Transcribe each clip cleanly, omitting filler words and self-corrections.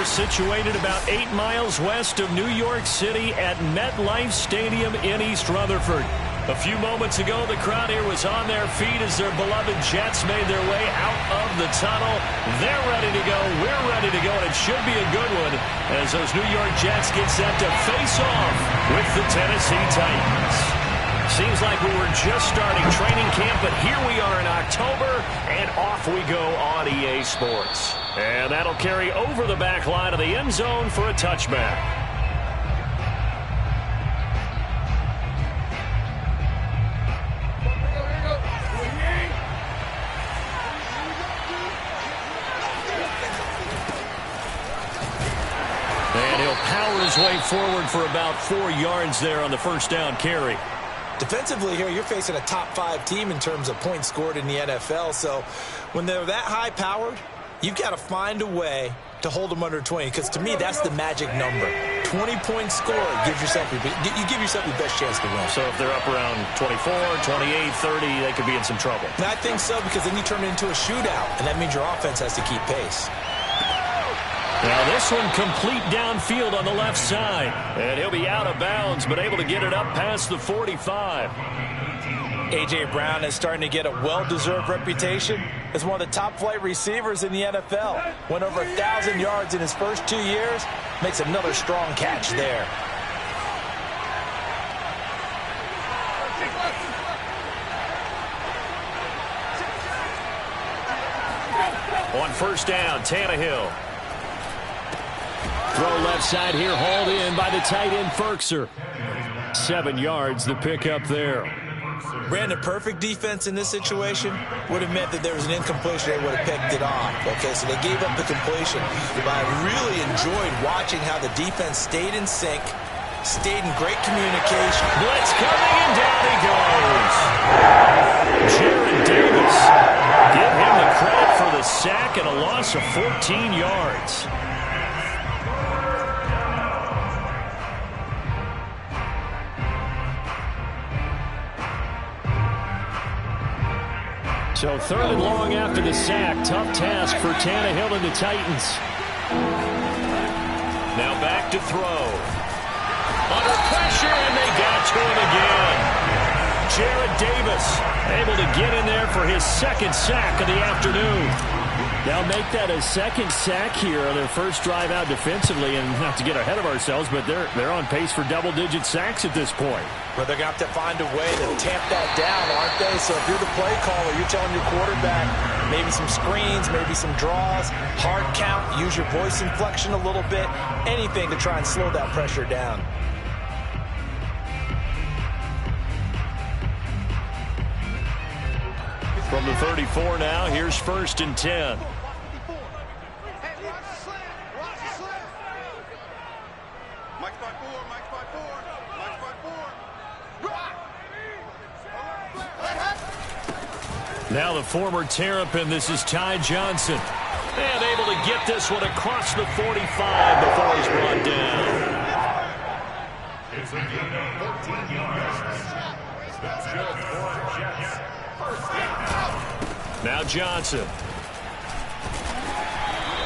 They're situated about 8 miles west of New York City at MetLife Stadium in East Rutherford. A few moments ago, the crowd here was on their feet as their beloved Jets made their way out of the tunnel. They're ready to go. We're ready to go, and it should be a good one as those New York Jets get set to face off with the Tennessee Titans. Seems like we were just starting training camp, but here we are in October, and off we go on EA Sports. And that'll carry over the back line of the end zone for a touchback. And he'll power his way forward for about 4 yards there on the first down carry. Defensively here, you're facing a top 5 team in terms of points scored in the NFL. So when they're that high-powered, you've got to find a way to hold them under 20. Because to me, that's the magic number. 20 points scored, you give yourself your best chance to win. So if they're up around 24, 28, 30, they could be in some trouble. And I think so, because then you turn it into a shootout, and that means your offense has to keep pace. Now this one complete downfield on the left side. And he'll be out of bounds, but able to get it up past the 45. A.J. Brown is starting to get a well-deserved reputation as one of the top-flight receivers in the NFL. Went over 1,000 yards in his first 2 years. Makes another strong catch there. On first down, Tannehill. Throw left side here, hauled in by the tight end, Ferkser. 7 yards, the pickup there. Brandon, perfect defense in this situation would have meant that there was an incompletion. They would have picked it off. Okay, so they gave up the completion. But I really enjoyed watching how the defense stayed in sync, stayed in great communication. Blitz coming, and down he goes. Jared Davis. Give him the credit for the sack and a loss of 14 yards. So 3rd and long after the sack. Tough task for Tannehill and the Titans. Now back to throw. Under pressure, and they got to him again. Jared Davis able to get in there for his 2nd sack of the afternoon. Now make that a 2nd sack here on their first drive out defensively, and not to get ahead of ourselves, but they're on pace for double-digit sacks at this point. But they're going to have to find a way to tamp that down, aren't they? So if you're the play caller, you're telling your quarterback maybe some screens, maybe some draws, hard count, use your voice inflection a little bit, anything to try and slow that pressure down. From the 34 now, here's 1st and 10. Now the former Terrapin, this is Ty Johnson. And able to get this one across the 45 before he's brought down. It's a gain of 14 yards. Now Johnson.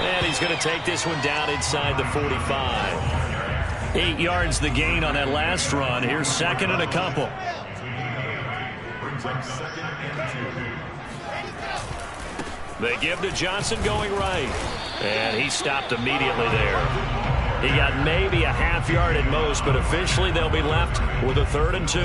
And he's going to take this one down inside the 45. 8 yards the gain on that last run. Here's 2nd and a couple. They give to Johnson going right. And he stopped immediately there. He got maybe a half yard at most, but officially they'll be left with a 3rd and 2.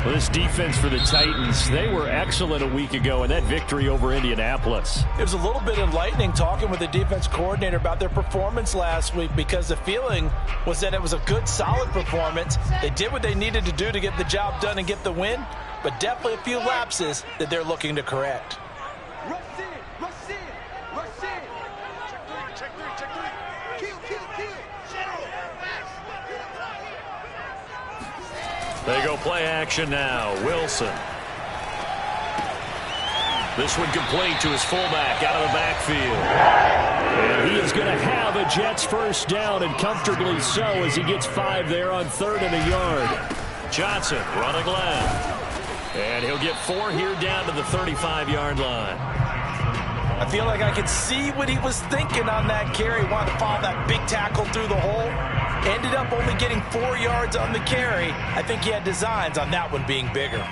Well, this defense for the Titans, they were excellent a week ago in that victory over Indianapolis. It was a little bit enlightening talking with the defense coordinator about their performance last week, because the feeling was that it was a good, solid performance. They did what they needed to do to get the job done and get the win, but definitely a few lapses that they're looking to correct. They go play action now. Wilson. This one complete to his fullback out of the backfield. And he is going to have a Jets first down, and comfortably so, as he gets 5 there on 3rd and a yard. Johnson running left. And he'll get 4 here down to the 35-yard line. I feel like I could see what he was thinking on that carry. Wanted to follow that big tackle through the hole. Ended up only getting 4 yards on the carry. I think he had designs on that one being bigger.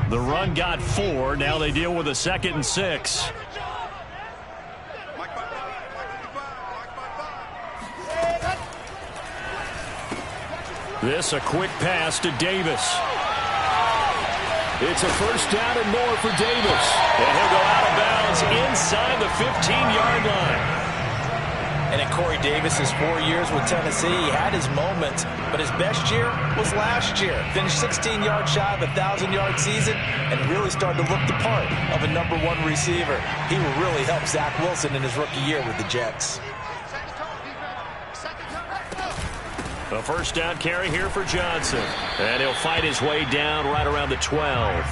The run got 4. Now they deal with a 2nd and 6. This a quick pass to Davis. It's a first down and more for Davis. And he'll go out of bounds inside the 15-yard line. And in Corey Davis's 4 years with Tennessee, he had his moments, but his best year was last year. Finished 16 yards shy of a 1,000-yard season and really started to look the part of a #1 receiver. He will really help Zach Wilson in his rookie year with the Jets. A first down carry here for Johnson. And he'll fight his way down right around the 12.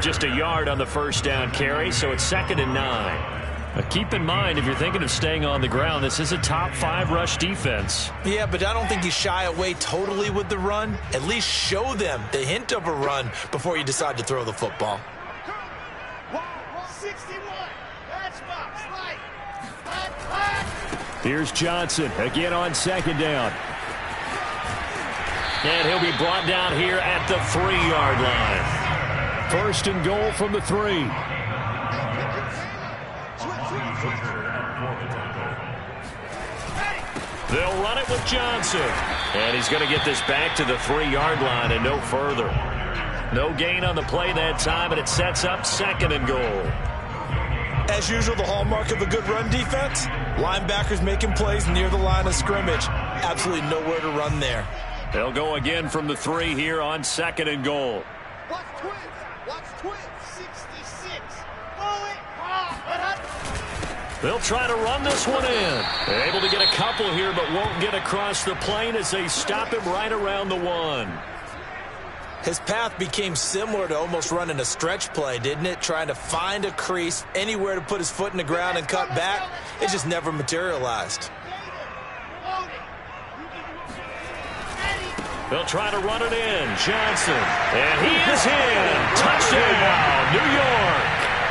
Just a yard on the first down carry, so it's 2nd and 9. Keep in mind, if you're thinking of staying on the ground, this is a top 5 rush defense. Yeah, but I don't think you shy away totally with the run. At least show them the hint of a run before you decide to throw the football. 61. Here's Johnson again on 2nd down. And he'll be brought down here at the 3-yard line. 1st and goal from the 3. They'll run it with Johnson. And he's going to get this back to the 3-yard line and no further. No gain on the play that time, and it sets up 2nd and goal. As usual, the hallmark of a good run defense, linebackers making plays near the line of scrimmage. Absolutely nowhere to run there. They'll go again from the 3 here on 2nd and goal. Watch twins. Watch twins. 66. They'll try to run this one in. They're able to get a couple here, but won't get across the plane as they stop him right around the 1. His path became similar to almost running a stretch play, didn't it? Trying to find a crease, anywhere to put his foot in the ground and cut back. It just never materialized. They'll try to run it in. Johnson. And he is in. Touchdown, New York.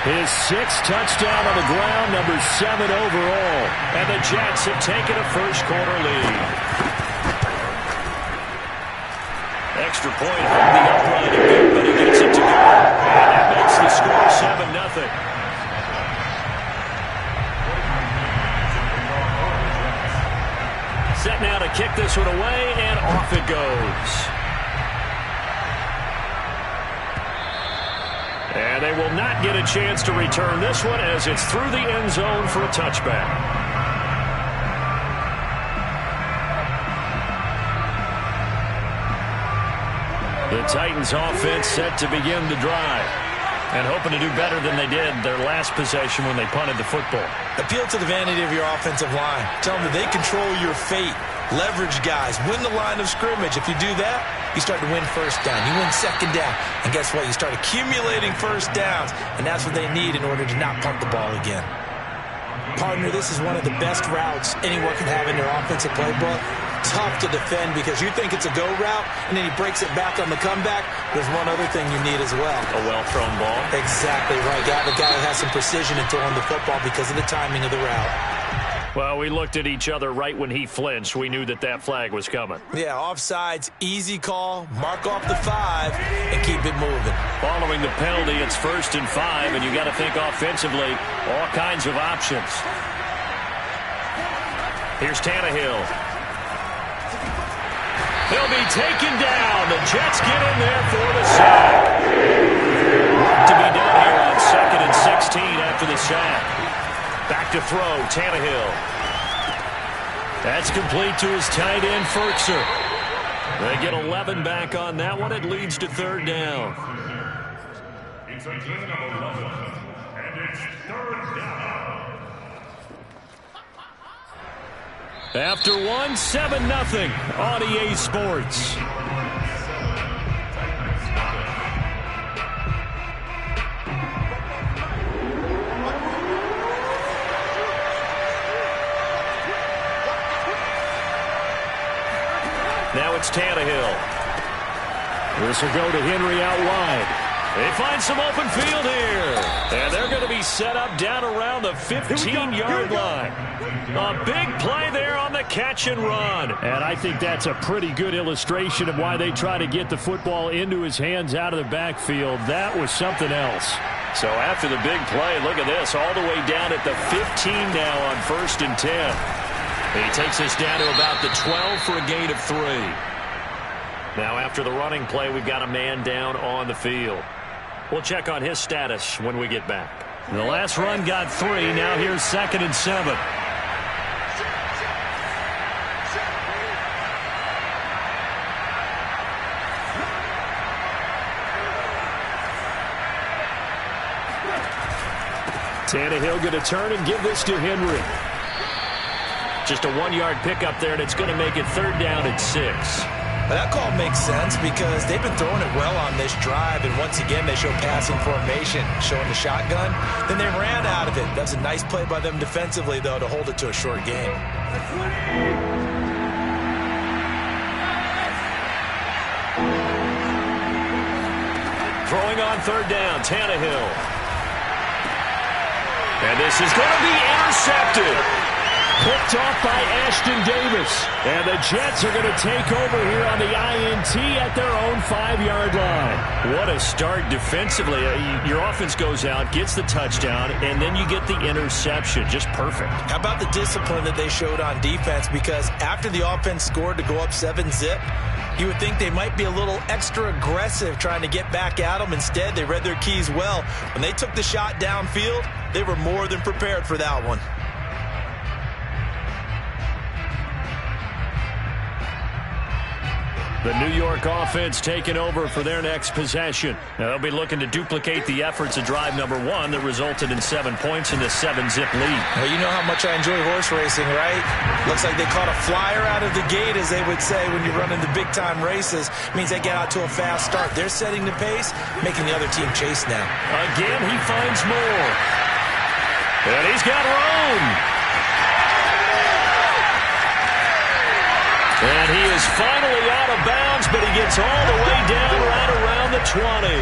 His 6th touchdown on the ground, number 7 overall. And the Jets have taken a first-quarter lead. Extra point held the upright a bit, but he gets it to go. And that makes the score 7-0. Set now to kick this one away, and off it goes. And they will not get a chance to return this one as it's through the end zone for a touchback. The Titans offense set to begin the drive and hoping to do better than they did their last possession when they punted the football. Appeal to the vanity of your offensive line. Tell them that they control your fate. Leverage guys. Win the line of scrimmage. If you do that, you start to win first down. You win 2nd down. And guess what? You start accumulating first downs. And that's what they need in order to not punt the ball again. Partner, this is one of the best routes anyone can have in their offensive playbook. Tough to defend because you think it's a go route, and then he breaks it back on the comeback. There's one other thing you need as well. A well-thrown ball. Exactly right. The guy who has some precision in throwing the football because of the timing of the route. Well, we looked at each other right when he flinched. We knew that that flag was coming. Yeah, offsides, easy call, mark off the 5, and keep it moving. Following the penalty, it's 1st and 5, and you got to think offensively, all kinds of options. Here's Tannehill. He'll be taken down. The Jets get in there for the sack. Work to be done here on 2nd and 16 after the sack. Back to throw, Tannehill. That's complete to his tight end, Ferkser. They get 11 back on that one. It leads to 3rd down. It's a gain of 11, and it's 3rd down. After 1, 7-0 on EA Sports. Now it's Tannehill. This will go to Henry out wide. They find some open field here. And they're going to be set up down around the 15-yard line. A big play there on the catch and run. And I think that's a pretty good illustration of why they try to get the football into his hands out of the backfield. That was something else. So after the big play, look at this, all the way down at the 15 now on 1st and 10. He takes us down to about the 12 for a gain of 3. Now after the running play, we've got a man down on the field. We'll check on his status when we get back. The last run got 3. Now here's 2nd and 7. Tannehill going to turn and give this to Henry. Just a 1-yard pickup there, and it's going to make it 3rd down and 6. That call makes sense because they've been throwing it well on this drive, and once again they show passing formation, showing the shotgun. Then they ran out of it. That's a nice play by them defensively, though, to hold it to a short game. Throwing on 3rd down, Tannehill. And this is going to be intercepted. Picked off by Ashton Davis. And the Jets are going to take over here on the INT at their own 5-yard line. What a start defensively. Your offense goes out, gets the touchdown, and then you get the interception. Just perfect. How about the discipline that they showed on defense? Because after the offense scored to go up 7-zip, you would think they might be a little extra aggressive trying to get back at them. Instead, they read their keys well. When they took the shot downfield, they were more than prepared for that one. The New York offense taking over for their next possession. Now they'll be looking to duplicate the efforts of drive number 1 that resulted in 7 points in the 7-zip lead. Well, you know how much I enjoy horse racing, right? Looks like they caught a flyer out of the gate, as they would say when you're running the big-time races. It means they get out to a fast start. They're setting the pace, making the other team chase now. Again, he finds more. And he's got room. And he is finally out of bounds, but he gets all the way down right around the 20.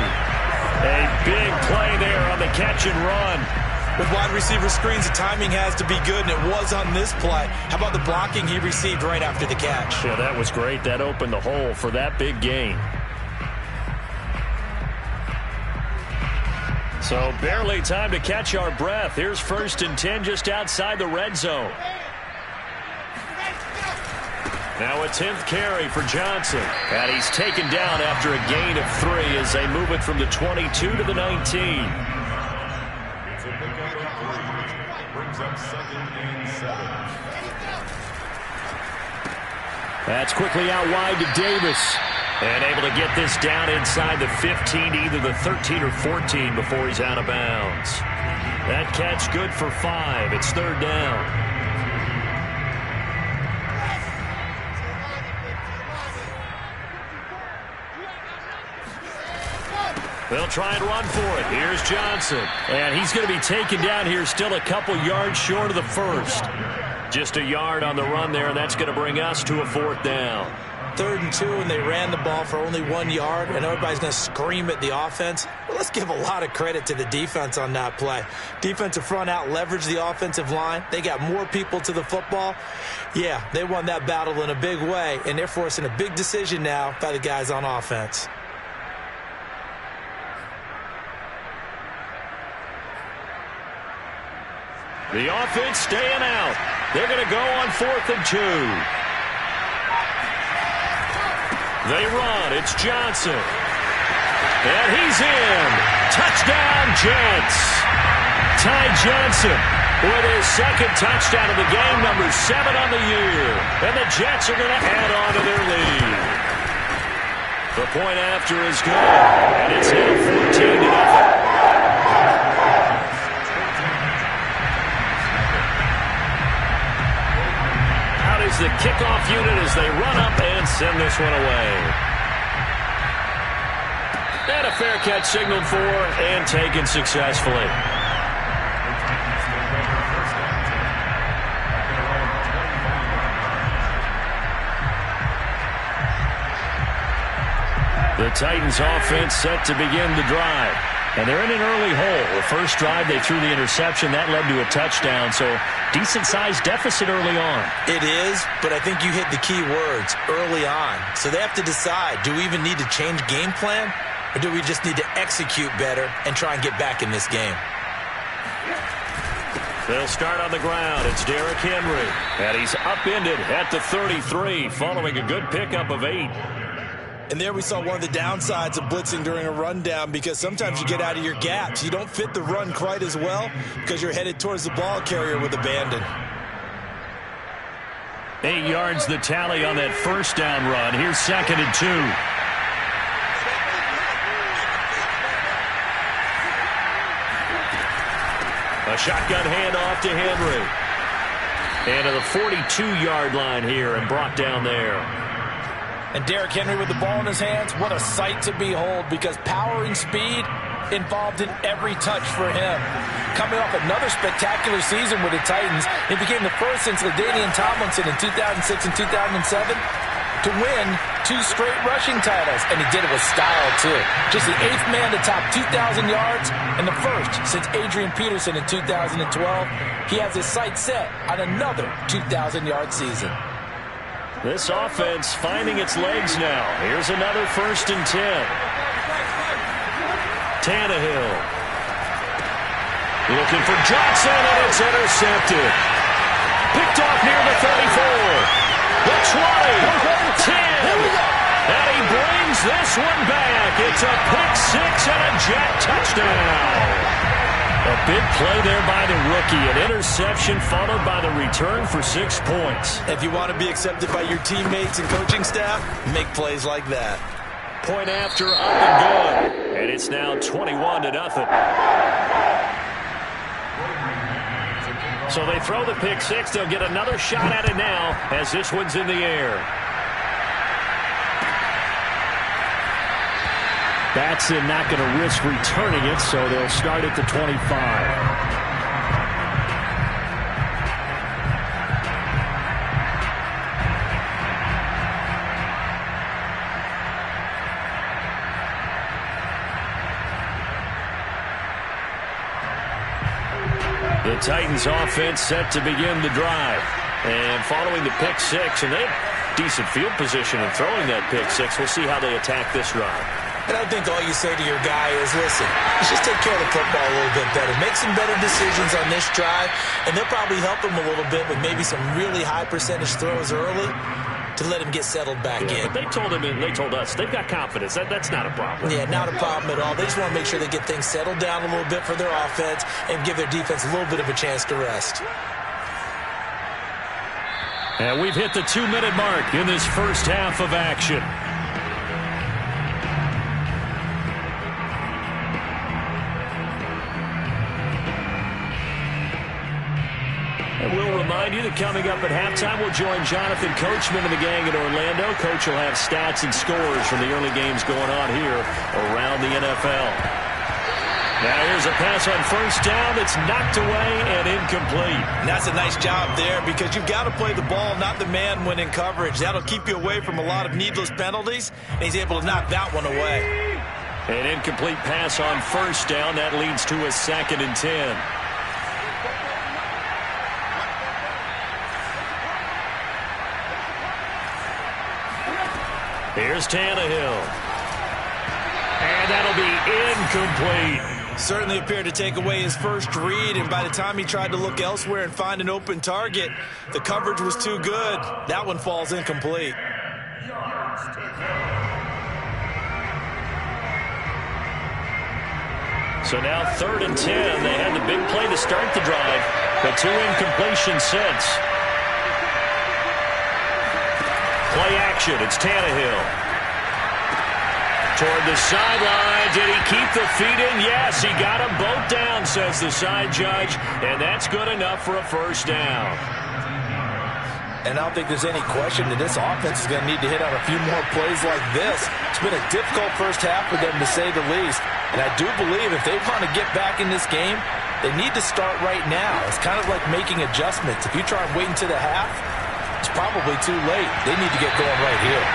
A big play there on the catch and run. With wide receiver screens, the timing has to be good, and it was on this play. How about the blocking he received right after the catch? Yeah, that was great. That opened the hole for that big gain. So barely time to catch our breath. Here's 1st and 10 just outside the red zone. Now a 10th carry for Johnson. And he's taken down after a gain of 3 as they move it from the 22 to the 19. It's a pickup of 3. Brings up 2nd and 7. That's quickly out wide to Davis. And able to get this down inside the 15, either the 13 or 14 before he's out of bounds. That catch good for 5. It's 3rd down. They'll try and run for it. Here's Johnson. And he's going to be taken down here still a couple yards short of the 1st. Just a yard on the run there, and that's going to bring us to a 4th down. 3rd and 2, and they ran the ball for only 1 yard, and everybody's going to scream at the offense. But let's give a lot of credit to the defense on that play. Defensive front out leveraged the offensive line. They got more people to the football. Yeah, they won that battle in a big way, and they're forcing a big decision now by the guys on offense. The offense staying out. They're going to go on 4th and 2. They run. It's Johnson. And he's in. Touchdown, Jets. Ty Johnson with his 2nd touchdown of the game, number 7 on the year. And the Jets are going to add on to their lead. The point after is good. And it's now 14-0. Is the kickoff unit as they run up and send this one away. And a fair catch signaled for and taken successfully. The Titans offense set to begin the drive. And they're in an early hole. The first drive, they threw the interception. That led to a touchdown. So decent-sized deficit early on. It is, but I think you hit the key words, early on. So they have to decide, do we even need to change game plan? Or do we just need to execute better and try and get back in this game? They'll start on the ground. It's Derrick Henry. And he's upended at the 33 following a good pickup of 8. And there we saw one of the downsides of blitzing during a rundown, because sometimes you get out of your gaps. You don't fit the run quite as well because you're headed towards the ball carrier with abandon. 8 yards the tally on that first down run. Here's 2nd and 2. A shotgun handoff to Henry. And to the 42-yard line here and brought down there. And Derrick Henry with the ball in his hands, what a sight to behold, because power and speed involved in every touch for him. Coming off another spectacular season with the Titans, he became the first since LaDainian Tomlinson in 2006 and 2007 to win 2 straight rushing titles, and he did it with style too. Just the 8th man to top 2,000 yards and the first since Adrian Peterson in 2012. He has his sights set on another 2,000-yard season. This offense finding its legs now. Here's another 1st and 10. Tannehill. Looking for Johnson, and it's intercepted. Picked off near the 34. The 20. 10. And he brings this one back. It's a pick-6 and a Jet touchdown. A big play there by the rookie. An interception followed by the return for 6 points. If you want to be accepted by your teammates and coaching staff, make plays like that. Point after, up and good. And it's now 21-0. So they throw the pick-6. They'll get another shot at it now as this one's in the air. Batson not going to risk returning it, so they'll start at the 25. The Titans offense set to begin the drive. And following the pick-6, and they have decent field position in throwing that pick-6. We'll see how they attack this drive. And I think all you say to your guy is, listen, let's just take care of the football a little bit better. Make some better decisions on this drive, and they'll probably help him a little bit with maybe some really high percentage throws early to let him get settled back in. But they told him, and they told us, they've got confidence. That's not a problem. Yeah, not a problem at all. They just want to make sure they get things settled down a little bit for their offense and give their defense a little bit of a chance to rest. And we've hit the 2-minute mark in this first half of action. And we'll remind you that coming up at halftime, we'll join Jonathan Coachman and the gang in Orlando. Coach will have stats and scores from the early games going on here around the NFL. Now here's a pass on first down that's knocked away and incomplete. And that's a nice job there, because you've got to play the ball, not the man when in coverage. That'll keep you away from a lot of needless penalties, and he's able to knock that one away. An incomplete pass on first down. That leads to a 2nd and 10. Here's Tannehill. And that'll be incomplete. Certainly appeared to take away his first read, and by the time he tried to look elsewhere and find an open target, the coverage was too good. That one falls incomplete. So now 3rd and 10. They had the big play to start the drive, but 2 incompletions since. Play action. It's Tannehill. Toward the sideline. Did he keep the feet in? Yes, he got them both down, says the side judge, and that's good enough for a first down. And I don't think there's any question that this offense is going to need to hit on a few more plays like this. It's been a difficult first half for them, to say the least. And I do believe if they want to get back in this game, they need to start right now. It's kind of like making adjustments. If you try and wait until the half, it's probably too late. They need to get going right here.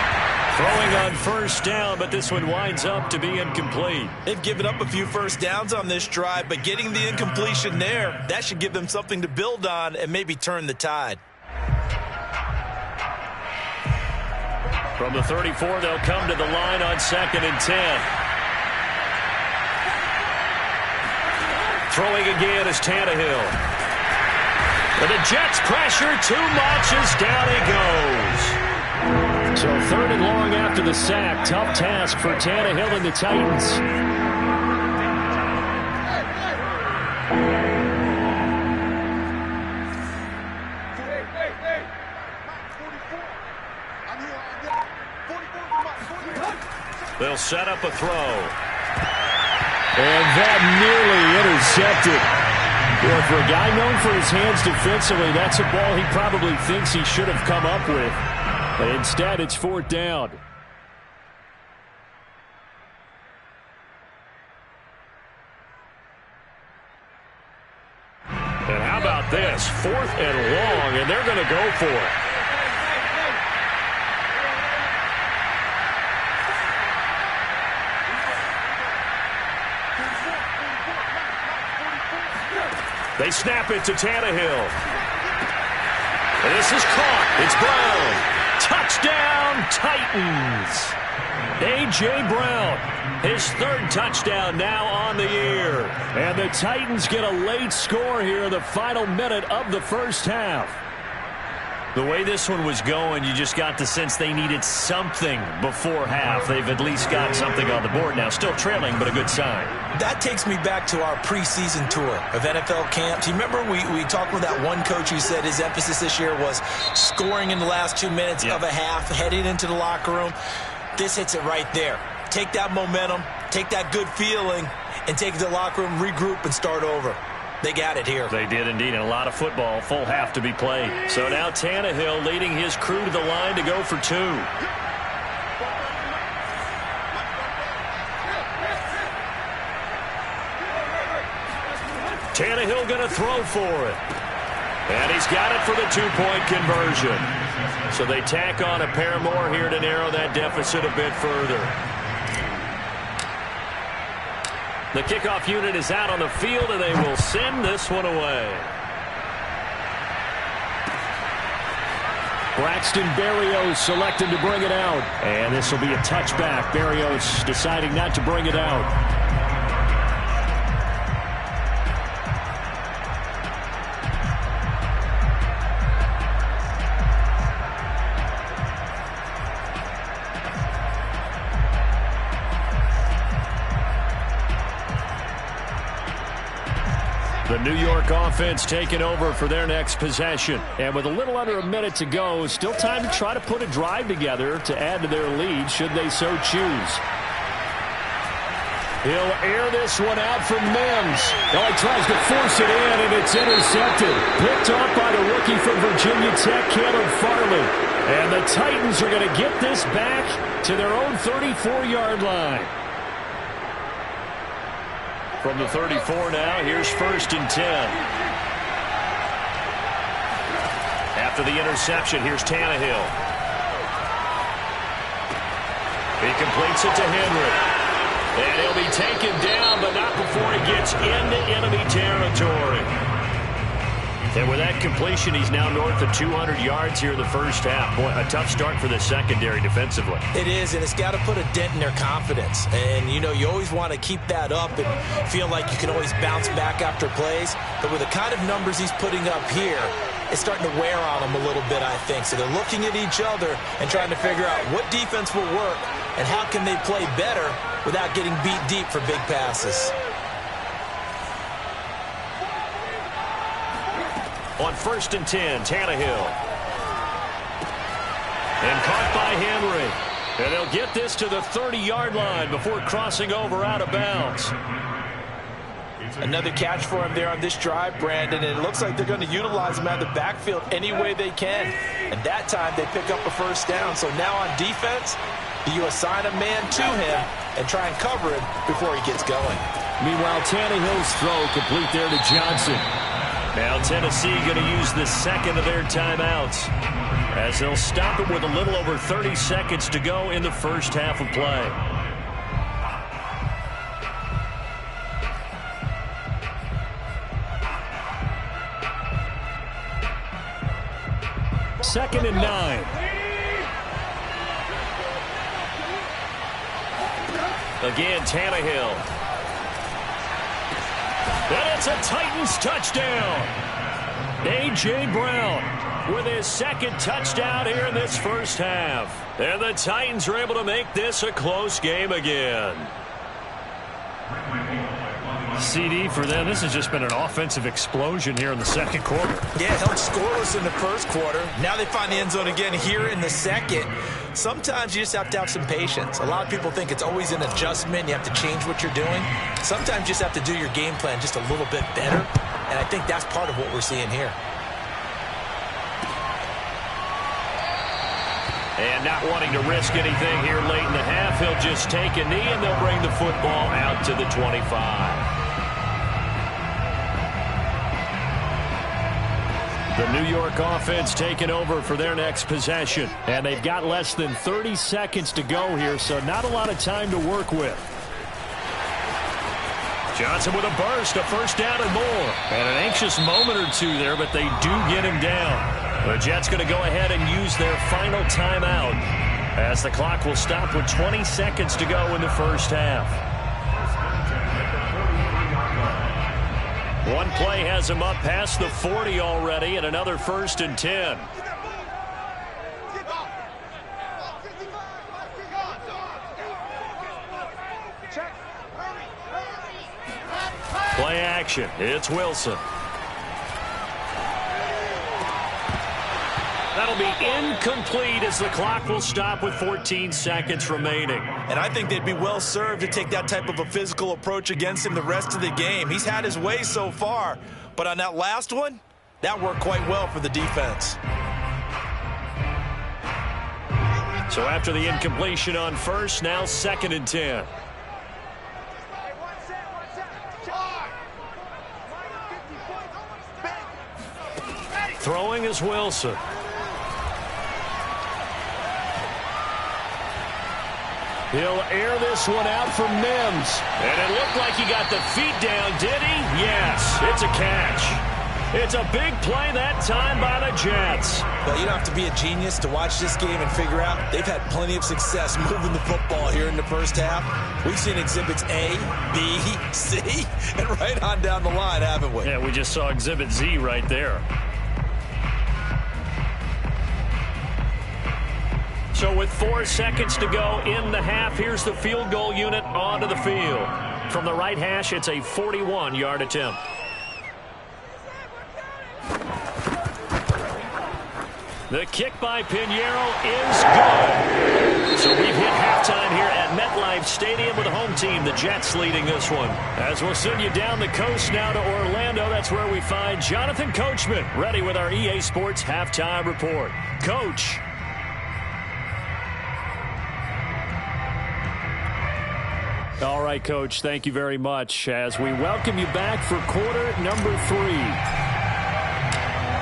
Throwing on first down, but this one winds up to be incomplete. They've given up a few first downs on this drive, but getting the incompletion there, that should give them something to build on and maybe turn the tide. From the 34, they'll come to the line on 2nd and 10. Throwing again is Tannehill. And the Jets pressure too much as down he goes. So 3rd and long after the sack. Tough task for Tannehill and the Titans. They'll set up a throw. And that nearly intercepted. Well, for a guy known for his hands defensively, that's a ball he probably thinks he should have come up with. But instead, it's 4th down. And how about this? 4th and long, and they're going to go for it. They snap it to Tannehill. And this is caught. It's Brown. Touchdown, Titans. A.J. Brown, his 3rd touchdown now on the year. And the Titans get a late score here in the final minute of the first half. The way this one was going, you just got the sense they needed something before half. They've at least got something on the board now. Still trailing, but a good sign. That takes me back to our preseason tour of NFL camps. You remember we talked with that one coach who said his emphasis this year was scoring in the last 2 minutes of a half, heading into the locker room. This hits it right there. Take that momentum, take that good feeling, and take it to the locker room, regroup, and start over. They got it here. They did indeed, and a lot of football, full half to be played. So now Tannehill leading his crew to the line to go for 2. Tannehill going to throw for it. And he's got it for the 2-point conversion. So they tack on a pair more here to narrow that deficit a bit further. The kickoff unit is out on the field, and they will send this one away. Braxton Berrios selected to bring it out. And this will be a touchback. Berrios deciding not to bring it out. The New York offense taking over for their next possession. And with a little under a minute to go, still time to try to put a drive together to add to their lead should they so choose. He'll air this one out from Mims. Oh, he tries to force it in, and it's intercepted. Picked off by the rookie from Virginia Tech, Caleb Farley. And the Titans are going to get this back to their own 34-yard line. From the 34 now, here's 1st and 10. After the interception, here's Tannehill. He completes it to Henry. And he'll be taken down, but not before he gets into enemy territory. And with that completion, he's now north of 200 yards here in the first half. Boy, a tough start for the secondary defensively. It is, and it's got to put a dent in their confidence. And, you always want to keep that up and feel like you can always bounce back after plays. But with the kind of numbers he's putting up here, it's starting to wear on them a little bit, I think. So they're looking at each other and trying to figure out what defense will work and how can they play better without getting beat deep for big passes. On 1st and 10, Tannehill. And caught by Henry. And they'll get this to the 30-yard line before crossing over out of bounds. Another catch for him there on this drive, Brandon, and it looks like they're going to utilize him out of the backfield any way they can. And that time they pick up a first down. So now on defense, you assign a man to him and try and cover him before he gets going. Meanwhile, Tannehill's throw complete there to Johnson. Now Tennessee going to use the second of their timeouts as they'll stop it with a little over 30 seconds to go in the first half of play. Second and 9. Again, Tannehill. And it's a Titans touchdown. A.J. Brown with his second touchdown here in this first half. And the Titans are able to make this a close game again. CD for them. This has just been an offensive explosion here in the second quarter. Yeah, held scoreless in the first quarter. Now they find the end zone again here in the second. Sometimes you just have to have some patience. A lot of people think it's always an adjustment. You have to change what you're doing. Sometimes you just have to do your game plan just a little bit better. And I think that's part of what we're seeing here. And not wanting to risk anything here late in the half, he'll just take a knee and they'll bring the football out to the 25. The New York offense taking over for their next possession. And they've got less than 30 seconds to go here, so not a lot of time to work with. Johnson with a burst, a first down and more. And an anxious moment or two there, but they do get him down. The Jets going to go ahead and use their final timeout as the clock will stop with 20 seconds to go in the first half. One play has him up past the 40 already, and another first and 10. Play action. It's Wilson. That'll be incomplete as the clock will stop with 14 seconds remaining. And I think they'd be well served to take that type of a physical approach against him the rest of the game. He's had his way so far, but on that last one, that worked quite well for the defense. So after the incompletion on first, now second and 10. Throwing is Wilson. He'll air this one out for Mims. And it looked like he got the feet down, did he? Yes, it's a catch. It's a big play that time by the Jets. Well, you don't have to be a genius to watch this game and figure out they've had plenty of success moving the football here in the first half. We've seen exhibits A, B, C, and right on down the line, haven't we? Yeah, we just saw exhibit Z right there. So with 4 seconds to go in the half, here's the field goal unit onto the field. From the right hash, it's a 41-yard attempt. The kick by Pinheiro is good. So we've hit halftime here at MetLife Stadium with the home team, the Jets, leading this one. As we'll send you down the coast now to Orlando, that's where we find Jonathan Coachman, ready with our EA Sports halftime report. Coach. All right, Coach, thank you very much as we welcome you back for quarter number 3.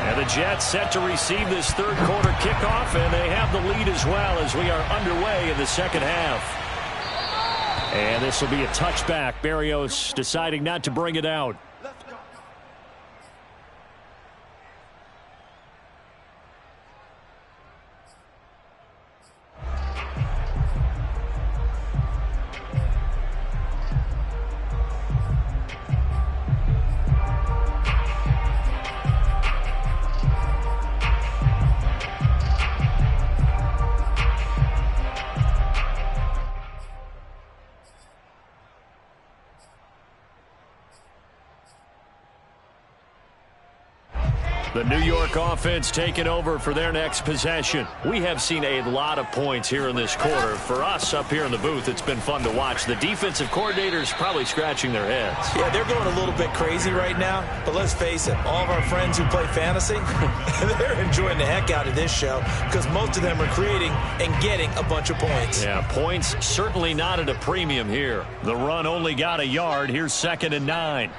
And the Jets set to receive this third quarter kickoff, and they have the lead as well as we are underway in the second half. And this will be a touchback. Berrios deciding not to bring it out. The New York offense taking over for their next possession. We have seen a lot of points here in this quarter. For us up here in the booth, it's been fun to watch. The defensive coordinators probably scratching their heads. Yeah, they're going a little bit crazy right now, but let's face it, all of our friends who play fantasy, they're enjoying the heck out of this show because most of them are creating and getting a bunch of points. Yeah, points certainly not at a premium here. The run only got a yard. Here's second and 9.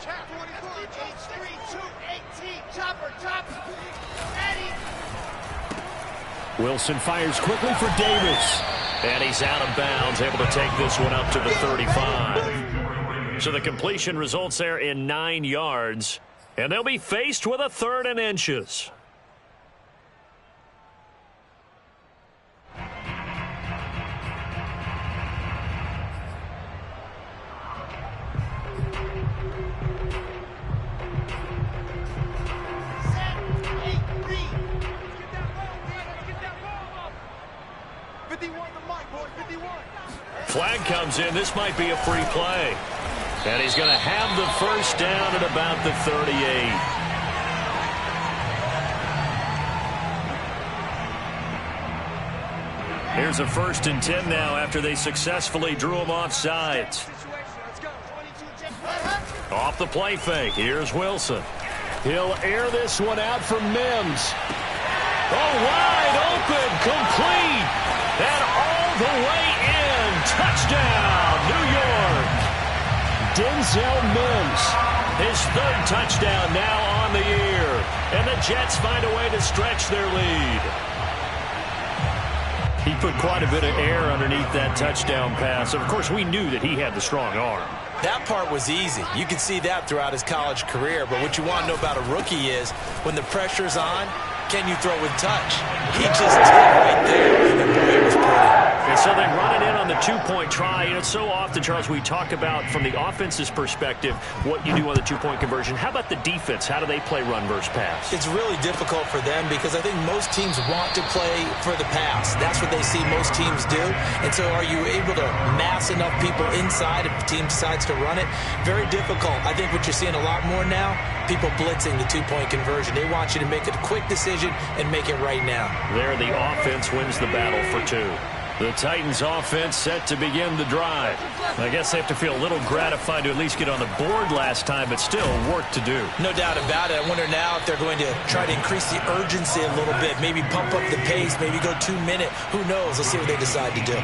Wilson fires quickly for Davis. And he's out of bounds, able to take this one up to the 35. So the completion results there in 9 yards. And they'll be faced with a 3rd and inches. Flag comes in. This might be a free play. And he's going to have the first down at about the 38. Here's a 1st and 10 now after they successfully drew him off sides. Off the play fake. Here's Wilson. He'll air this one out for Mims. Oh, wide open, complete, and all the way in. Touchdown, New York. Denzel Mims. His 3rd touchdown now on the year. And the Jets find a way to stretch their lead. He put quite a bit of air underneath that touchdown pass. Of course, we knew that he had the strong arm. That part was easy. You can see that throughout his college career. But what you want to know about a rookie is when the pressure's on, can you throw with touch? He just did right there. And boy, it was pretty. And so they run it in on the 2-point try. You know, so often, Charles, we talk about from the offense's perspective what you do on the 2-point conversion. How about the defense? How do they play run versus pass? It's really difficult for them because I think most teams want to play for the pass. That's what they see most teams do. And so are you able to mass enough people inside if the team decides to run it? Very difficult. I think what you're seeing a lot more now, people blitzing the 2-point conversion. They want you to make a quick decision and make it right now. There, the offense wins the battle for 2. The Titans offense set to begin the drive. I guess they have to feel a little gratified to at least get on the board last time, but still work to do. No doubt about it. I wonder now if they're going to try to increase the urgency a little bit, maybe pump up the pace, maybe go 2-minute. Who knows? Let's see what they decide to do.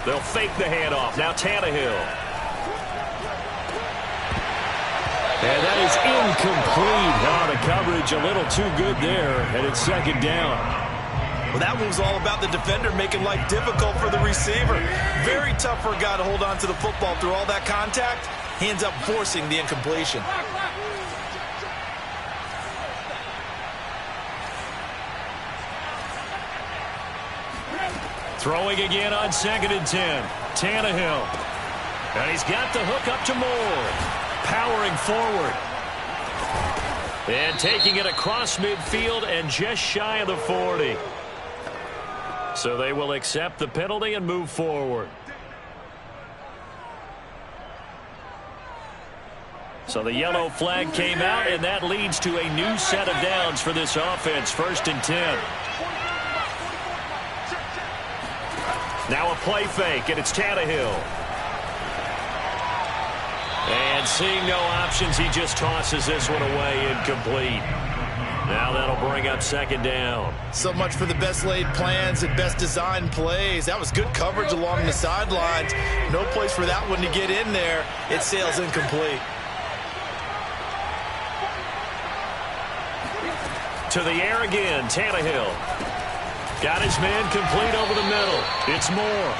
They'll fake the handoff. Now Tannehill. And that is incomplete. Now the coverage a little too good there, and it's 2nd down. Well, that move's all about the defender making life difficult for the receiver. Very tough for a guy to hold on to the football through all that contact. He ends up forcing the incompletion. Throwing again on 2nd and 10. Tannehill. And he's got the hook up to Moore. Powering forward. And taking it across midfield and just shy of the 40. So they will accept the penalty and move forward. So the yellow flag came out, and that leads to a new set of downs for this offense. 1st and 10. Now a play fake, and it's Tannehill. And seeing no options, he just tosses this one away, incomplete. Now that'll bring up 2nd down. So much for the best laid plans and best designed plays. That was good coverage along the sidelines. No place for that one to get in there. It sails incomplete. To the air again, Tannehill. Got his man complete over the middle. It's Moore.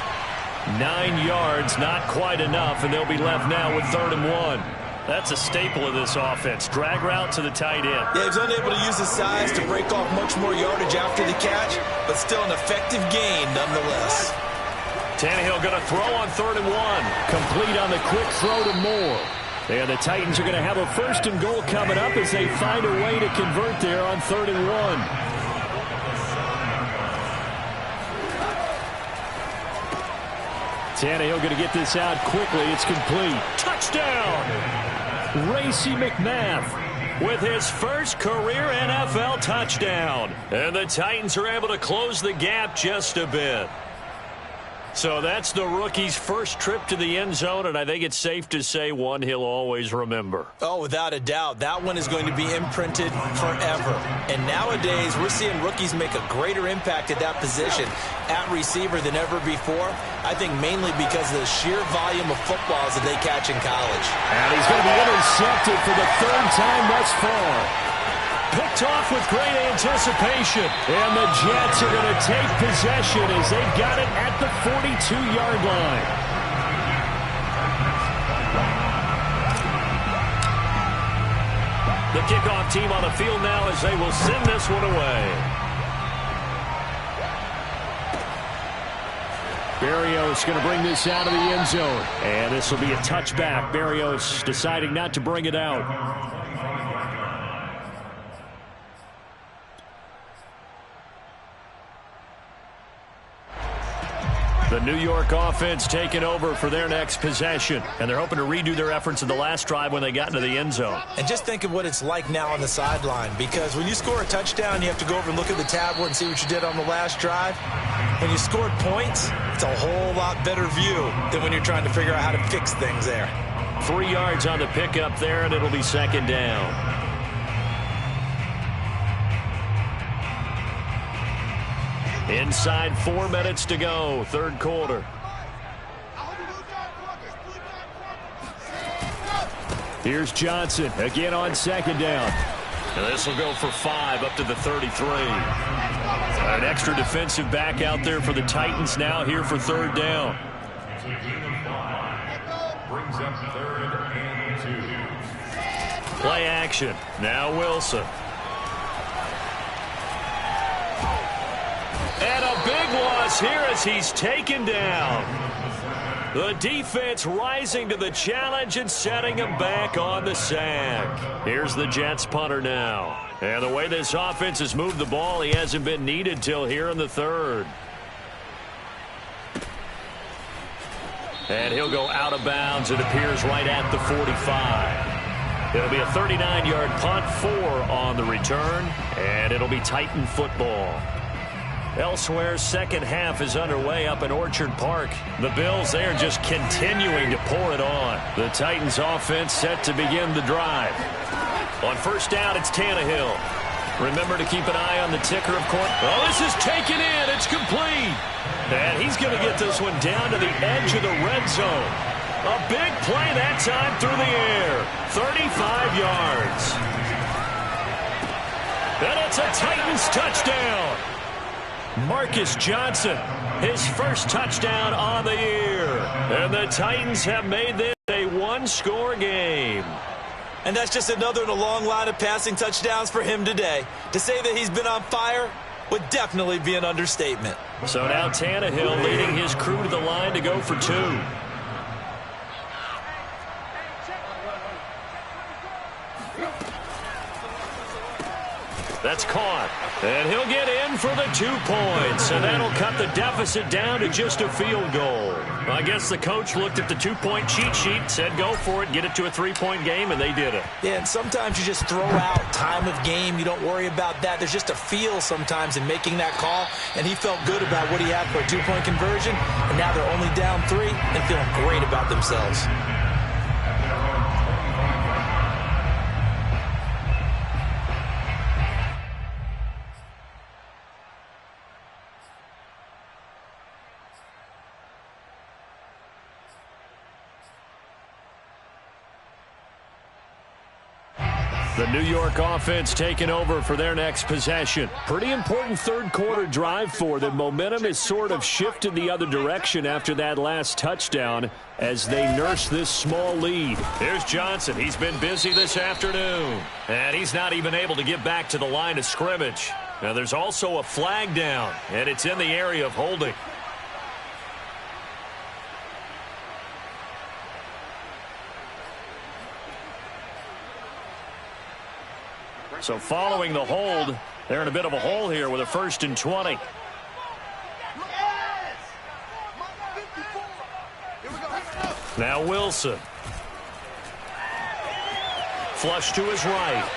9 yards, not quite enough, and they'll be left now with 3rd and 1. That's a staple of this offense. Drag route to the tight end. Yeah, he's unable to use his size to break off much more yardage after the catch, but still an effective gain nonetheless. Tannehill going to throw on 3rd and 1. Complete on the quick throw to Moore. And the Titans are going to have a 1st and goal coming up as they find a way to convert there on 3rd and 1. Tannehill going to get this out quickly. It's complete. Touchdown! Racey McMath with his first career NFL touchdown. And the Titans are able to close the gap just a bit. So that's the rookie's first trip to the end zone, and I think it's safe to say one he'll always remember. Oh, without a doubt. That one is going to be imprinted forever. And nowadays, we're seeing rookies make a greater impact at that position at receiver than ever before. I think mainly because of the sheer volume of footballs that they catch in college. And he's going to be intercepted for the third time thus far. Picked off with great anticipation. And the Jets are going to take possession as they've got it at the 42-yard line. The kickoff team on the field now as they will send this one away. Berrios going to bring this out of the end zone. And this will be a touchback. Berrios deciding not to bring it out. The New York offense taking over for their next possession. And they're hoping to redo their efforts in the last drive when they got into the end zone. And just think of what it's like now on the sideline. Because when you score a touchdown, you have to go over and look at the tablet and see what you did on the last drive. When you scored points, it's a whole lot better view than when you're trying to figure out how to fix things there. 3 yards on the pickup there, and it'll be second down. Inside 4 minutes to go, third quarter. Here's Johnson again on second down. And this will go for 5 up to the 33. An extra defensive back out there for the Titans now here for third down. Brings up 3rd and 2. Play action. Now Wilson. And a big loss here as he's taken down. The defense rising to the challenge and setting him back on the sack. Here's the Jets punter now. And the way this offense has moved the ball, he hasn't been needed till here in the third. And he'll go out of bounds, it appears, right at the 45. It'll be a 39-yard punt, 4 on the return, and it'll be Titan football. Elsewhere, second half is underway up in Orchard Park. The Bills, they are just continuing to pour it on. The Titans offense set to begin the drive. On first down, it's Tannehill. Remember to keep an eye on the ticker, of course. Oh, this is taken in. It's complete. And he's going to get this one down to the edge of the red zone. A big play that time through the air. 35 yards. And it's a Titans touchdown. Marcus Johnson, his first touchdown on the year. And the Titans have made this a one-score game. And that's just another in a long line of passing touchdowns for him today. To say that he's been on fire would definitely be an understatement. So now Tannehill leading his crew to the line to go for 2. That's caught. And he'll get in for the 2 points. And that'll cut the deficit down to just a field goal. I guess the coach looked at the 2-point cheat sheet, said go for it, get it to a 3-point game, and they did it. Yeah, and sometimes you just throw out time of game. You don't worry about that. There's just a feel sometimes in making that call. And he felt good about what he had for a 2-point conversion. And now they're only down 3 and feeling great about themselves. The New York offense taking over for their next possession. Pretty important third quarter drive for them. Momentum has sort of shifted the other direction after that last touchdown as they nurse this small lead. Here's Johnson. He's been busy this afternoon. And he's not even able to get back to the line of scrimmage. Now there's also a flag down, and it's in the area of holding. So following the hold, they're in a bit of a hole here with a 1st and 20. Now Wilson. Flush to his right.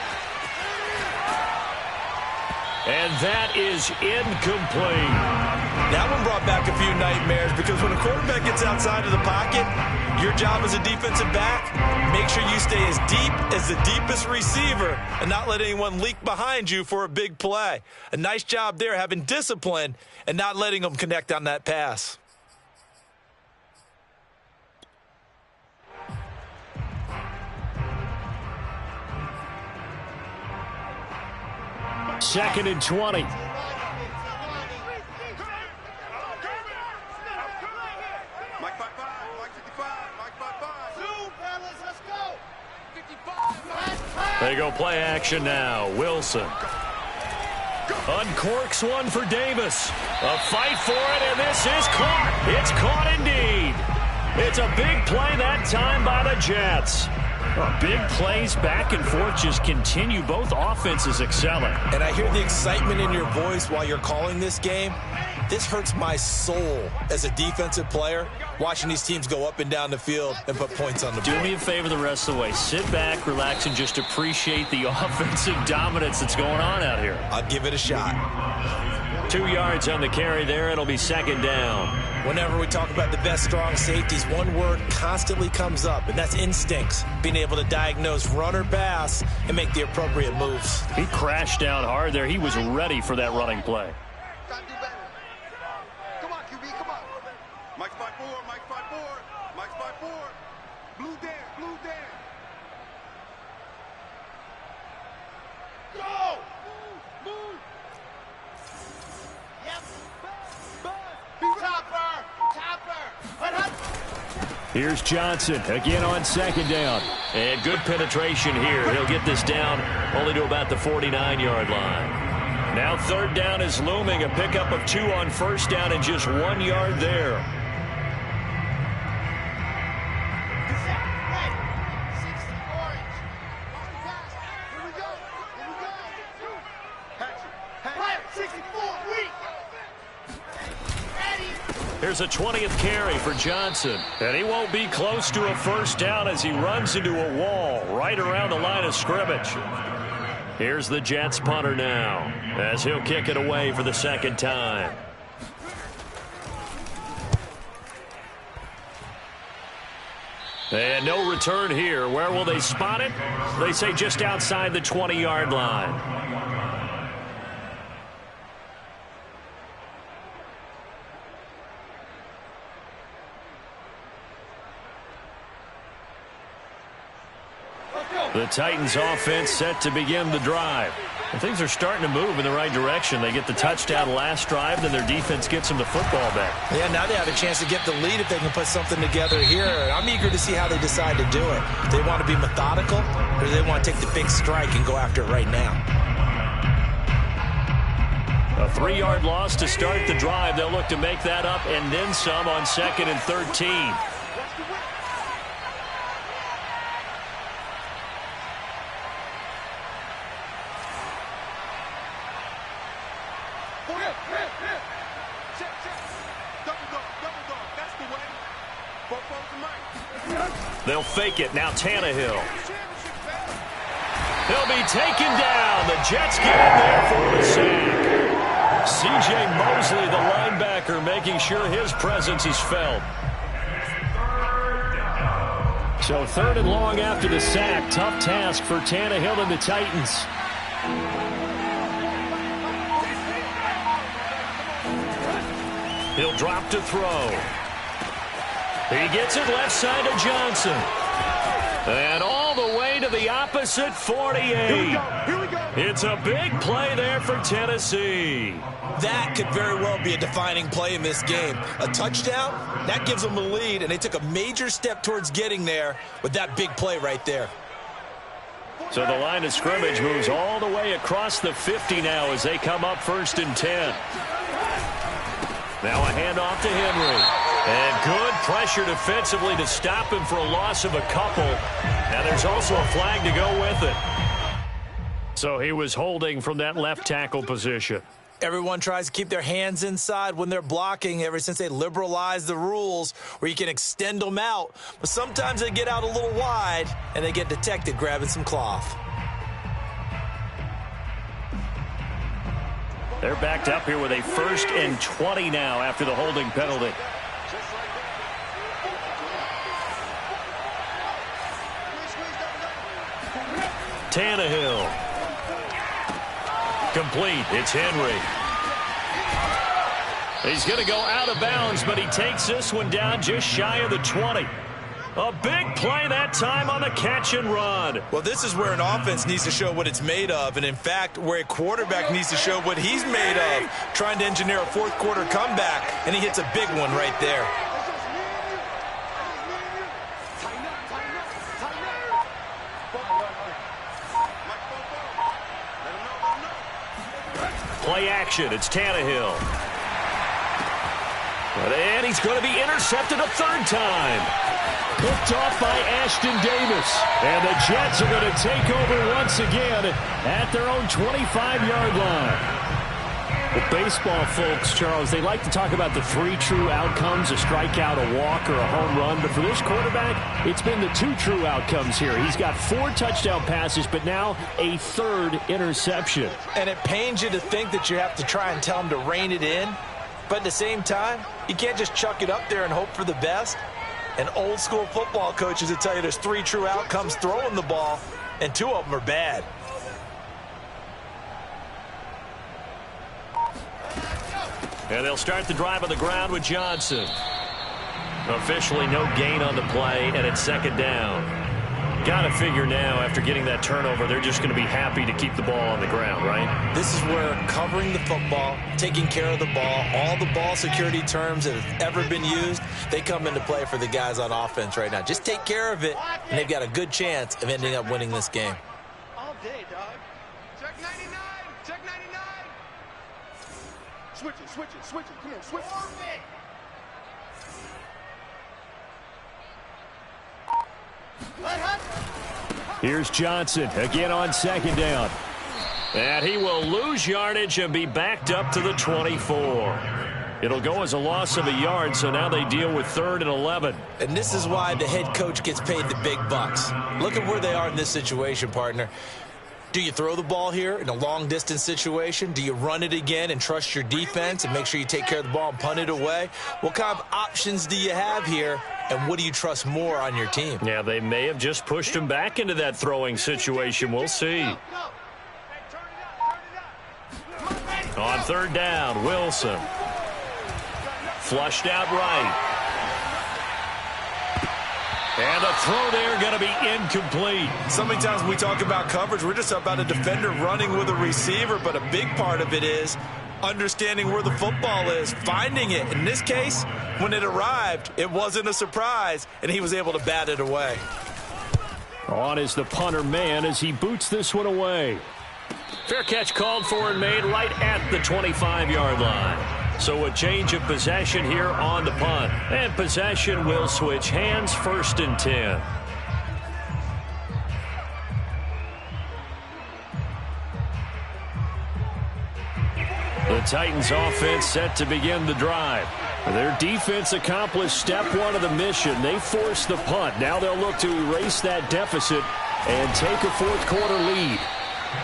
And that is incomplete. That one brought back a few nightmares because when a quarterback gets outside of the pocket, your job as a defensive back, make sure you stay as deep as the deepest receiver and not let anyone leak behind you for a big play. A nice job there having discipline and not letting them connect on that pass. Second and 20. They go play action now. Wilson uncorks one for Davis. A fight for it, and this is caught. It's caught indeed. It's a big play that time by the Jets. Big plays back and forth just continue. Both offenses excelling. And I hear the excitement in your voice while you're calling this game. This hurts my soul as a defensive player, watching these teams go up and down the field and put points on the board. Do me a favor the rest of the way. Sit back, relax, and just appreciate the offensive dominance that's going on out here. I'll give it a shot. 2 yards on the carry there. It'll be second down. Whenever we talk about the best strong safeties, one word constantly comes up, and that's instincts. Being able to diagnose run or pass and make the appropriate moves. He crashed down hard there. He was ready for that running play. Come on, QB, come on. Mike's 5-4, Mike's 5-4, Mike's 5-4. Blue Dan, blue Dan. Go! Move! Yep. Topper! Topper! Here's Johnson again on second down. And good penetration here. He'll get this down only to about the 49-yard line. Now third down is looming. A pickup of 2 on first down and just 1 yard there. Here's a 20th carry for Johnson. And he won't be close to a first down as he runs into a wall right around the line of scrimmage. Here's the Jets punter now as he'll kick it away for the second time. And no return here. Where will they spot it? They say just outside the 20-yard line. The Titans offense set to begin the drive. And things are starting to move in the right direction. They get the touchdown last drive, then their defense gets them the football back. Yeah, now they have a chance to get the lead if they can put something together here. I'm eager to see how they decide to do it. Do they want to be methodical, or do they want to take the big strike and go after it right now? A 3-yard loss to start the drive. They'll look to make that up and then some on 2nd and 13. They'll fake it. Now Tannehill. He'll be taken down. The Jets get in there for the sack. C.J. Mosley, the linebacker, making sure his presence is felt. So 3rd and long after the sack. Tough task for Tannehill and the Titans. He'll drop to throw. He gets it left side to Johnson. And all the way to the opposite 48. Here we go. It's a big play there for Tennessee. That could very well be a defining play in this game. A touchdown, that gives them the lead, and they took a major step towards getting there with that big play right there. So the line of scrimmage moves all the way across the 50 now as they come up 1st and 10. Now a handoff to Henry. And good pressure defensively to stop him for a loss of a couple. Now there's also a flag to go with it. So he was holding from that left tackle position. Everyone tries to keep their hands inside when they're blocking ever since they liberalized the rules where you can extend them out. But sometimes they get out a little wide and they get detected grabbing some cloth. They're backed up here with a 1st and 20 now after the holding penalty. Tannehill. Complete. It's Henry. He's going to go out of bounds, but he takes this one down just shy of the 20. A big play that time on the catch and run. Well, this is where an offense needs to show what it's made of, and in fact, where a quarterback needs to show what he's made of, trying to engineer a fourth-quarter comeback, and he hits a big one right there. Play action. It's Tannehill. And he's going to be intercepted a 3rd time. Picked off by Ashton Davis. And the Jets are going to take over once again at their own 25-yard line. Well, baseball folks, Charles, they like to talk about the 3 true outcomes, a strikeout, a walk, or a home run. But for this quarterback, it's been the 2 true outcomes here. He's got 4 touchdown passes, but now a 3rd interception. And it pains you to think that you have to try and tell him to rein it in. But at the same time, you can't just chuck it up there and hope for the best. And old school football coaches will tell you there's 3 true outcomes throwing the ball, and 2 of them are bad. And they'll start the drive on the ground with Johnson. Officially no gain on the play, and it's 2nd down. Got to figure now, after getting that turnover, they're just going to be happy to keep the ball on the ground, right? This is where covering the football, taking care of the ball, all the ball security terms that have ever been used, they come into play for the guys on offense right now. Just take care of it, and they've got a good chance of ending up winning this game. All day, dog. Check 99. Check 99. Switch it, switch it, switch it. Come on, switch it. Here's Johnson again on 2nd down. And he will lose yardage and be backed up to the 24. It'll go as a loss of a yard, so now they deal with 3rd and 11. And this is why the head coach gets paid the big bucks. Look at where they are in this situation, partner. Do you throw the ball here in a long-distance situation? Do you run it again and trust your defense and make sure you take care of the ball and punt it away? What kind of options do you have here, and what do you trust more on your team? Yeah, they may have just pushed him back into that throwing situation. We'll see. On 3rd down, Wilson. Flushed out right. And the throw there going to be incomplete. So many times when we talk about coverage, we're just about a defender running with a receiver, but a big part of it is understanding where the football is, finding it. In this case, when it arrived, it wasn't a surprise, and he was able to bat it away. On is the punter man as he boots this one away. Fair catch called for and made right at the 25-yard line. So a change of possession here on the punt. And possession will switch hands, 1st and 10. The Titans offense set to begin the drive. Their defense accomplished step 1 of the mission. They forced the punt. Now they'll look to erase that deficit and take a 4th-quarter lead.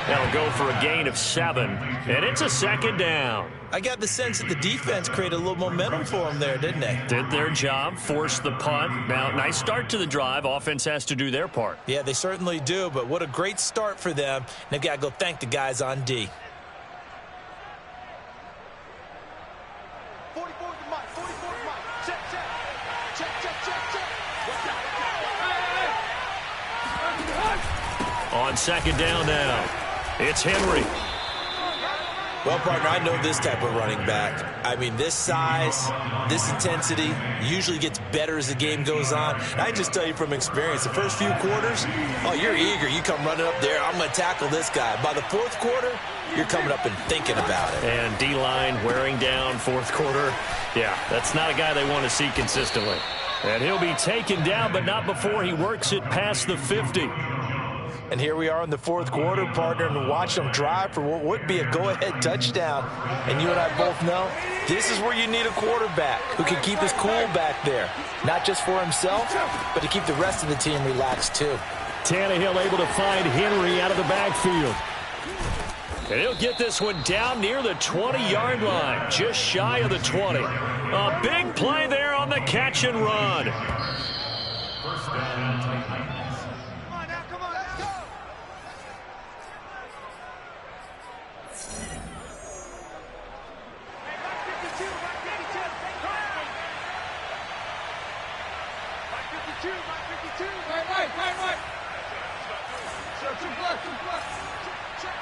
They'll go for a gain of 7, and it's a 2nd down. I got the sense that the defense created a little momentum for them there, didn't they? Did their job, forced the punt. Now, nice start to the drive. Offense has to do their part. Yeah, they certainly do, but what a great start for them. They've got to go thank the guys on D. 44 to Mike, 44 to Mike. Check, check. Check, check, check, check. On 2nd down now, it's Henry. Well, partner, I know this type of running back. I mean, this size, this intensity usually gets better as the game goes on. And I just tell you from experience, the first few quarters, oh, you're eager. You come running up there, I'm going to tackle this guy. By the 4th quarter, you're coming up and thinking about it. And D-line wearing down 4th quarter. Yeah, that's not a guy they want to see consistently. And he'll be taken down, but not before he works it past the 50. And here we are in the 4th quarter, partner, and watch them drive for what would be a go-ahead touchdown. And you and I both know this is where you need a quarterback who can keep his cool back there, not just for himself, but to keep the rest of the team relaxed too. Tannehill able to find Henry out of the backfield. And he'll get this one down near the 20-yard line, just shy of the 20. A big play there on the catch and run. First down, Titans. Come on now, come on, let's go. Hey, Mike 52, Mike 52. Mike 52, Mike 52. Right. Two block. Check.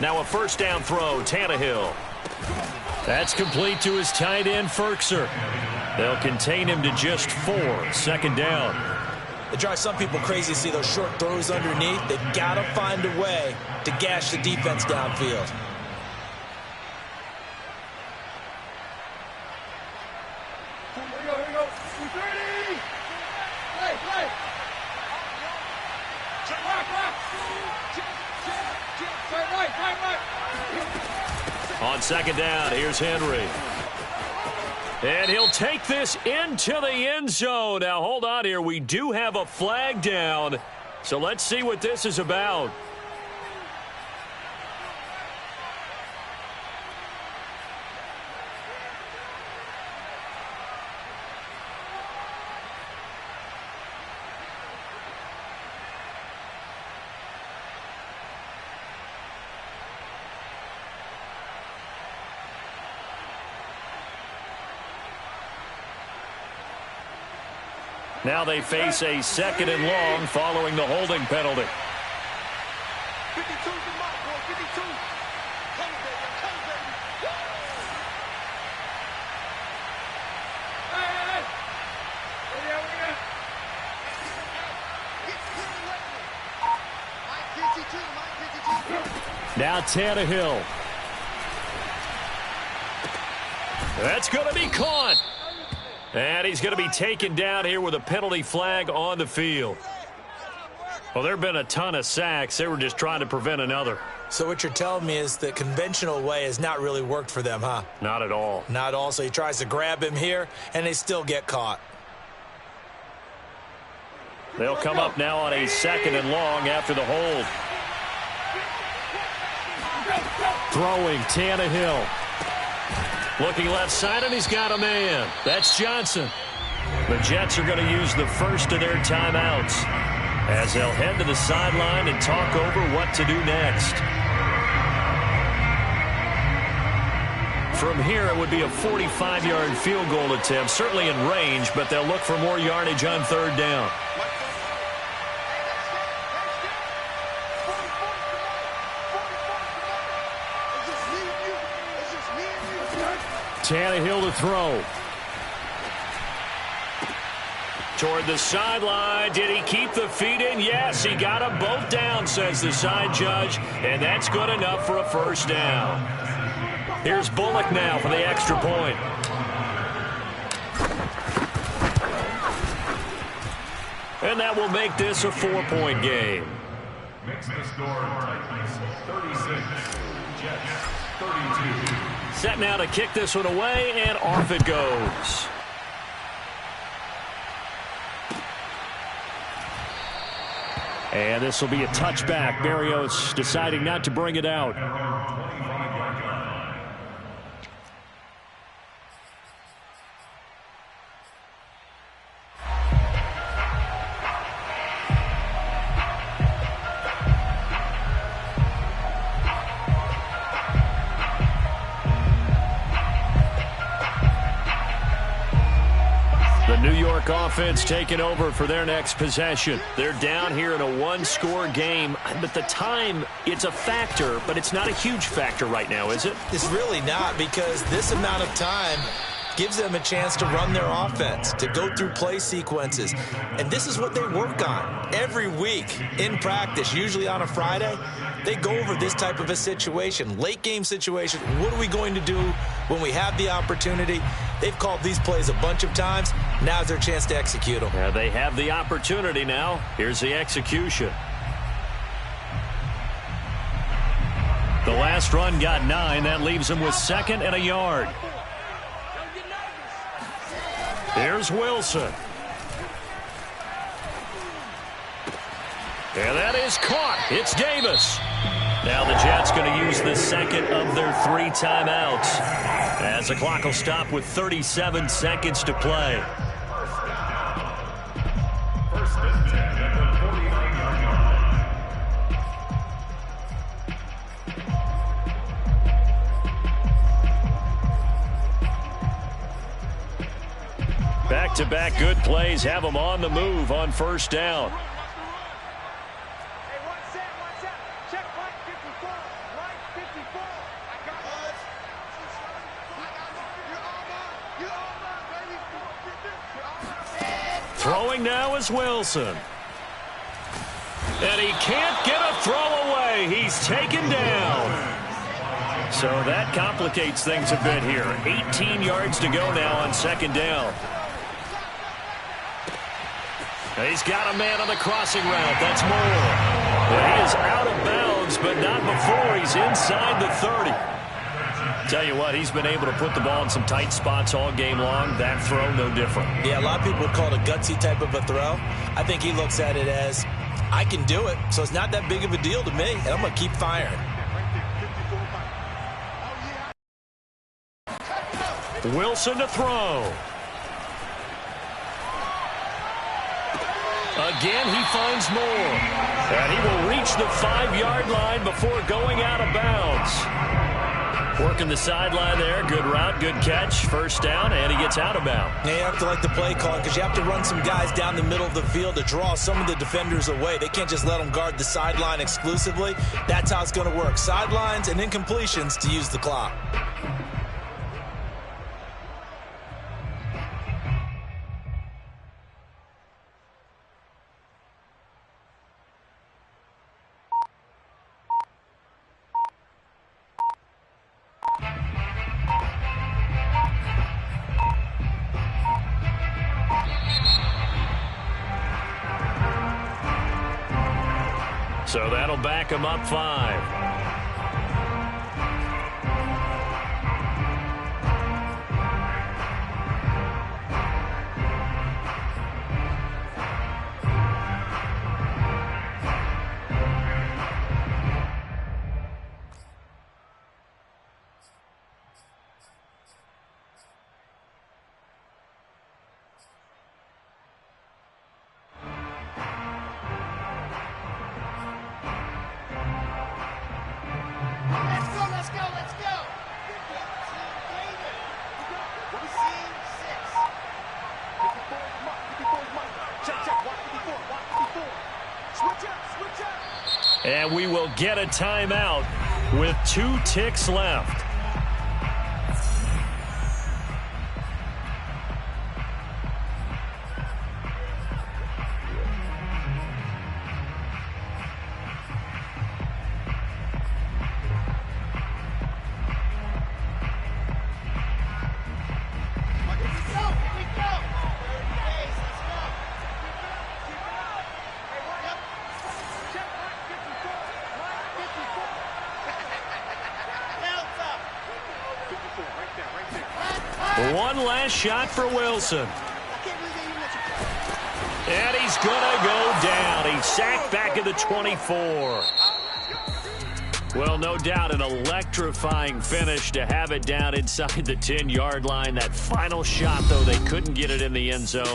Now a first down throw, Tannehill. That's complete to his tight end, Ferkser. They'll contain him to just 4, second down. It drives some people crazy to see those short throws underneath. They've got to find a way to gash the defense downfield. Here we go. 230. Play. Check, rock. Right. On second down, here's Henry. And he'll take this into the end zone. Now, hold on here. We do have a flag down. So let's see what this is about. Now they face a second and long following the holding penalty. 52's the mark, boy. 52. Come, baby. Hey. Mike 52. Now Tannehill. That's going to be caught. And he's going to be taken down here with a penalty flag on the field. Well, there have been a ton of sacks. They were just trying to prevent another. So what you're telling me is the conventional way has not really worked for them, huh? Not at all. Not all. So he tries to grab him here, and they still get caught. They'll come up now on a second and long after the hold. Throwing Tannehill. Looking left side, and he's got a man. That's Johnson. The Jets are going to use the first of their timeouts as they'll head to the sideline and talk over what to do next. From here, it would be a 45-yard field goal attempt, certainly in range, but they'll look for more yardage on third down. Tannehill to throw. Toward the sideline. Did he keep the feet in? Yes, he got them both down, says the side judge, and that's good enough for a first down. Here's Bullock now for the extra point. And that will make this a 4-point game. Makes the score Titans 36, Jets 32. Set now to kick this one away, and off it goes. And this will be a touchback. Berrios deciding not to bring it out. Offense taking over for their next possession. They're down here in a one-score game, but the time, it's a factor, but it's not a huge factor right now, is it? It's really not, because this amount of time gives them a chance to run their offense, to go through play sequences. And this is what they work on every week in practice, usually on a Friday. They go over this type of a situation, late game situation. What are we going to do when we have the opportunity? They've called these plays a bunch of times. Now's their chance to execute them. Yeah, they have the opportunity now. Here's the execution. The last run got 9. That leaves them with 2nd and a yard. Here's Wilson. And that is caught. It's Davis. Now the Jets going to use the second of their 3 timeouts, as the clock will stop with 37 seconds to play. First and 10 at the 49-yard line. Back-to-back good plays have them on the move on first down. Throwing now is Wilson. And he can't get a throw away. He's taken down. So that complicates things a bit here. 18 yards to go now on second down. He's got a man on the crossing route. That's Moore. And he is out of bounds, but not before he's inside the 30. Tell you what, he's been able to put the ball in some tight spots all game long. That throw, no different. Yeah, a lot of people would call it a gutsy type of a throw. I think he looks at it as, I can do it, so it's not that big of a deal to me, and I'm going to keep firing. Wilson to throw. Again, he finds Moore. And he will reach the 5-yard line before going out of bounds. Working the sideline there. Good route, good catch. First down, and he gets out of bounds. Yeah, you have to like the play call because you have to run some guys down the middle of the field to draw some of the defenders away. They can't just let them guard the sideline exclusively. That's how it's going to work. Sidelines and incompletions to use the clock. So that'll back him up 5. And we will get a timeout with 2 ticks left. One last shot for Wilson. And he's going to go down. He's sacked back at the 24. Well, no doubt an electrifying finish to have it down inside the 10-yard line. That final shot, though, they couldn't get it in the end zone.